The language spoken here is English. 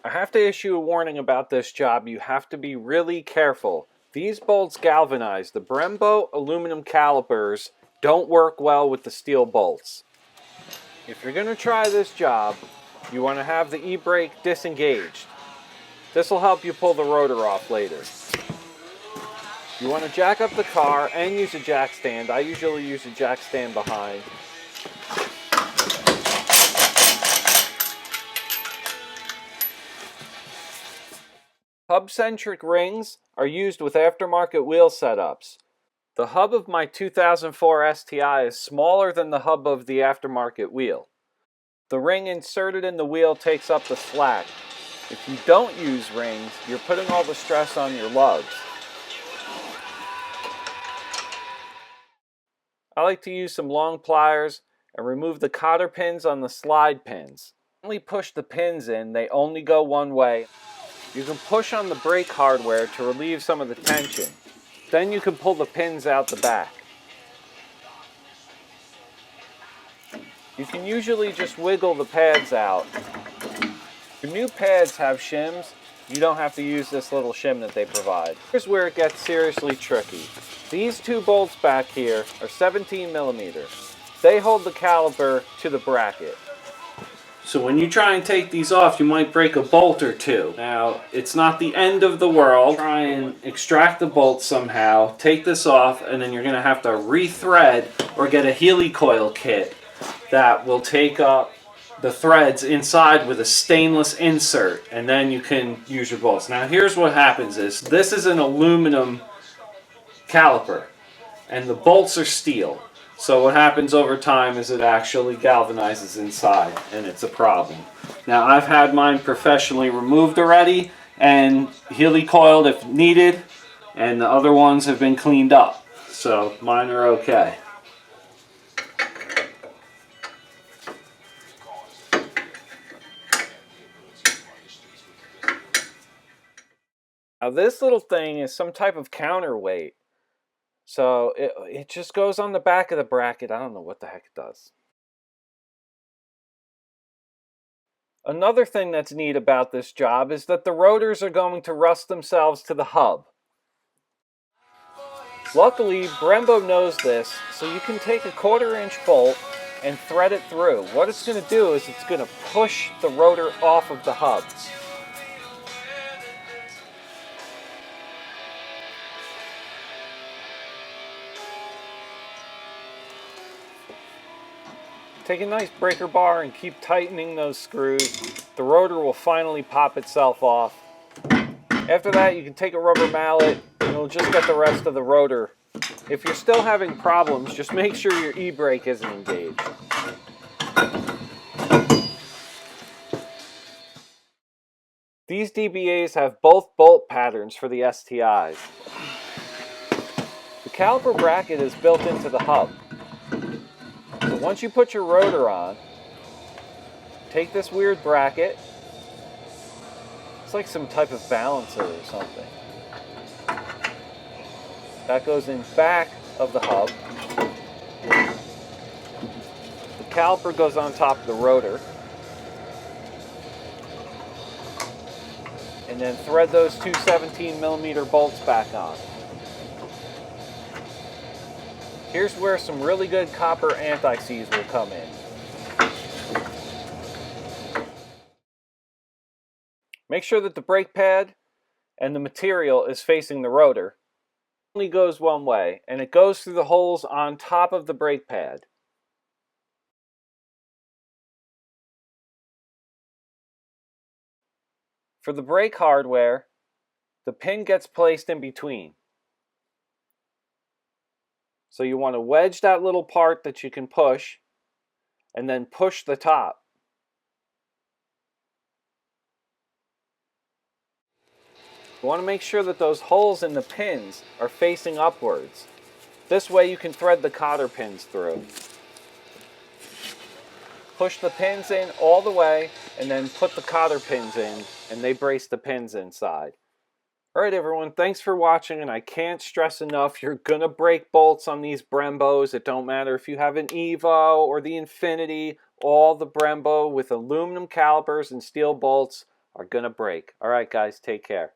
I have to issue a warning about this job. You have to be really careful. These bolts galvanize. The Brembo aluminum calipers don't work well with the steel bolts. If you're going to try this job, you want to have the e-brake disengaged. This will help you pull the rotor off later. You want to jack up the car and use a jack stand. I usually use a jack stand behind. Hubcentric rings are used with aftermarket wheel setups. The hub of my 2004 STi is smaller than the hub of the aftermarket wheel. The ring inserted in the wheel takes up the slack. If you don't use rings, you're putting all the stress on your lugs. I like to use some long pliers and remove the cotter pins on the slide pins. Only push the pins in, they only go one way. You can push on the brake hardware to relieve some of the tension. Then you can pull the pins out the back. You can usually just wiggle the pads out. If new pads have shims, you don't have to use this little shim that they provide. Here's where it gets seriously tricky. These two bolts back here are 17 millimeters. They hold the caliper to the bracket. So when you try and take these off, you might break a bolt or two. Now, it's not the end of the world. Try and extract the bolt somehow, take this off, and then you're going to have to re-thread or get a Heli coil kit that will take up the threads inside with a stainless insert, and then you can use your bolts. Now, here's what happens is, this is an aluminum caliper, and the bolts are steel. So what happens over time is it actually galvanizes inside, and it's a problem. Now, I've had mine professionally removed already and Heli coiled if needed, and the other ones have been cleaned up. So mine are okay. Now this little thing is some type of counterweight. So it just goes on the back of the bracket. I don't know what the heck it does. Another thing that's neat about this job is that the rotors are going to rust themselves to the hub. Luckily, Brembo knows this, so you can take a 1/4-inch bolt and thread it through. What it's going to do is it's going to push the rotor off of the hub. Take a nice breaker bar and keep tightening those screws. The rotor will finally pop itself off. After that, you can take a rubber mallet and it'll just get the rest of the rotor. If you're still having problems, just make sure your e-brake isn't engaged. These DBAs have both bolt patterns for the STIs. The caliper bracket is built into the hub. So once you put your rotor on, take this weird bracket. It's like some type of balancer or something. That goes in back of the hub. The caliper goes on top of the rotor. And then thread those two 17 millimeter bolts back on. Here's where some really good copper anti-seize will come in. Make sure that the brake pad and the material is facing the rotor. It only goes one way, and it goes through the holes on top of the brake pad. For the brake hardware, the pin gets placed in between. So you want to wedge that little part that you can push, and then push the top. You want to make sure that those holes in the pins are facing upwards. This way you can thread the cotter pins through. Push the pins in all the way, and then put the cotter pins in, and they brace the pins inside. Alright everyone, thanks for watching, and I can't stress enough, you're gonna break bolts on these Brembos. It don't matter if you have an Evo or the Infinity, all the Brembo with aluminum calipers and steel bolts are going to break. All right, guys, take care.